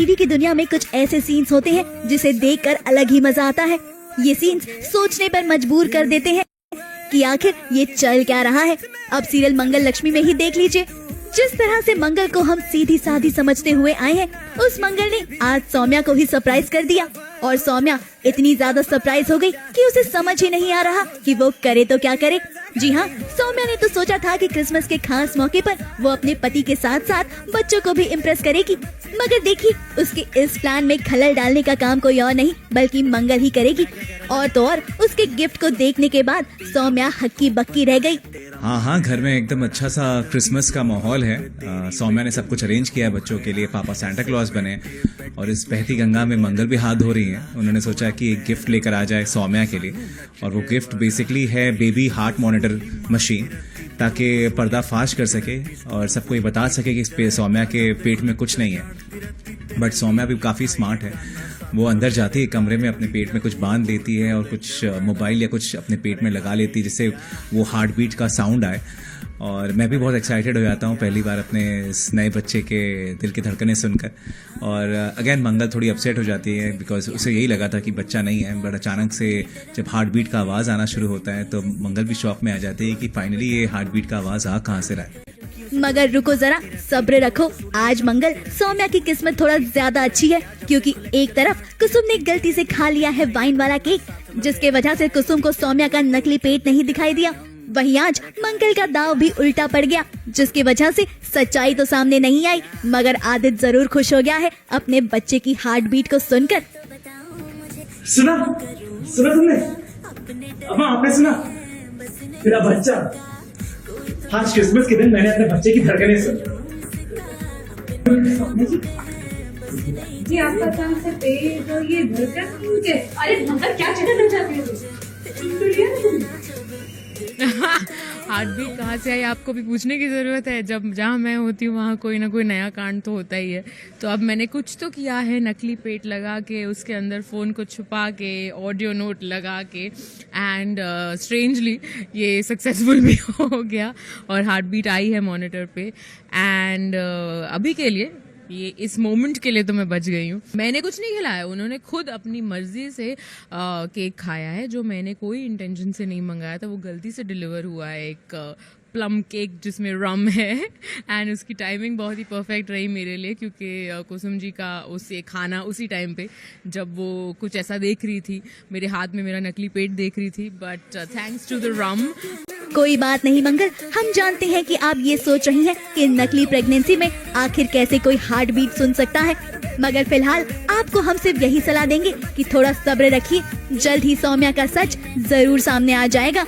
TV की दुनिया में कुछ ऐसे सीन्स होते हैं जिसे देखकर अलग ही मजा आता है। ये सीन्स सोचने पर मजबूर कर देते हैं कि आखिर ये चल क्या रहा है। अब सीरियल मंगल लक्ष्मी में ही देख लीजिए, जिस तरह से मंगल को हम सीधी साधी समझते हुए आए हैं, उस मंगल ने आज सौम्या को ही सरप्राइज कर दिया। और सौम्या इतनी ज्यादा सरप्राइज हो गई कि उसे समझ ही नहीं आ रहा कि वो करे तो क्या करे। जी हाँ, सौम्या ने तो सोचा था कि क्रिसमस के खास मौके पर वो अपने पति के साथ साथ बच्चों को भी इम्प्रेस करेगी, मगर देखिए उसके इस प्लान में खलल डालने का काम कोई और नहीं बल्कि मंगल ही करेगी। और तो और उसके गिफ्ट को देखने के बाद सौम्या हक्की बक्की रह गई। हाँ, घर में एकदम अच्छा सा क्रिसमस का माहौल है। सौम्या ने सब कुछ अरेंज किया है बच्चों के लिए, पापा सांता क्लॉज बने और इस बहती गंगा में मंगल भी हाथ धो रही हैं। उन्होंने सोचा कि एक गिफ्ट लेकर आ जाए सौम्या के लिए, और वो गिफ्ट बेसिकली है बेबी हार्ट मॉनिटर मशीन, ताकि पर्दा फाश कर सके और सबको ये बता सके कि सौम्या के पेट में कुछ नहीं है। बट सौम्या भी काफ़ी स्मार्ट है, वो अंदर जाती है कमरे में, अपने पेट में कुछ बांध देती है और कुछ मोबाइल या कुछ अपने पेट में लगा लेती है जिससे वो हार्ट बीट का साउंड आए। और मैं भी बहुत एक्साइटेड हो जाता हूँ पहली बार अपने इस नए बच्चे के दिल की धड़कनें सुनकर। और अगेन मंगल थोड़ी अपसेट हो जाती है बिकॉज उसे यही लगा था कि बच्चा नहीं है, बट अचानक से जब हार्ट बीट का आवाज़ आना शुरू होता है तो मंगल भी शॉक में आ जाती है कि फाइनली ये हार्ट बीट का आवाज़ आ कहाँ से रहा है। मगर रुको जरा, सब्र रखो। आज मंगल सौम्या की किस्मत थोड़ा ज्यादा अच्छी है, क्योंकि एक तरफ कुसुम ने गलती से खा लिया है वाइन वाला केक, जिसके वजह से कुसुम को सौम्या का नकली पेट नहीं दिखाई दिया। वहीं आज मंगल का दाव भी उल्टा पड़ गया, जिसकी वजह से सच्चाई तो सामने नहीं आई, मगर आदित्य जरूर खुश हो गया है अपने बच्चे की हार्ट बीट को सुनकर। सुना तुमने? अम्मा आपने सुना? मेरा बच्चा, आज क्रिसमस के दिन मैंने अपने बच्चे की धड़कनें सुनी। जी आपका काम से पेट और ये धड़कन मुझे, अरे मंगल क्या चढ़ना चाहती हो? हार्ट बीट कहाँ से आई आपको भी पूछने की ज़रूरत है। जब जहाँ मैं होती हूँ वहाँ कोई ना कोई नया कांड तो होता ही है। तो अब मैंने कुछ तो किया है, नकली पेट लगा के उसके अंदर फ़ोन को छुपा के ऑडियो नोट लगा के, एंड स्ट्रेंजली ये सक्सेसफुल भी हो गया और हार्ट बीट आई है मॉनिटर पे। एंड अभी के लिए ये इस मोमेंट के लिए तो मैं बच गई हूँ। मैंने कुछ नहीं खिलाया, उन्होंने खुद अपनी मर्जी से केक खाया है, जो मैंने कोई इंटेंशन से नहीं मंगाया था। वो गलती से डिलीवर हुआ है, एक प्लम केक जिसमें रम है, एंड उसकी टाइमिंग बहुत ही परफेक्ट रही मेरे लिए, क्योंकि कुसुम जी का उसे खाना उसी टाइम पे जब वो कुछ ऐसा देख रही थी, मेरे हाथ में मेरा नकली पेट देख रही थी। बट थैंक्स टू द रम। कोई बात नहीं मंगल, हम जानते हैं कि आप ये सोच रही हैं कि नकली प्रेगनेंसी में आखिर कैसे कोई हार्ट बीट सुन सकता है, मगर फिलहाल आपको हम सिर्फ यही सलाह देंगे कि थोड़ा सब्र रखिए, जल्द ही सौम्या का सच जरूर सामने आ जाएगा।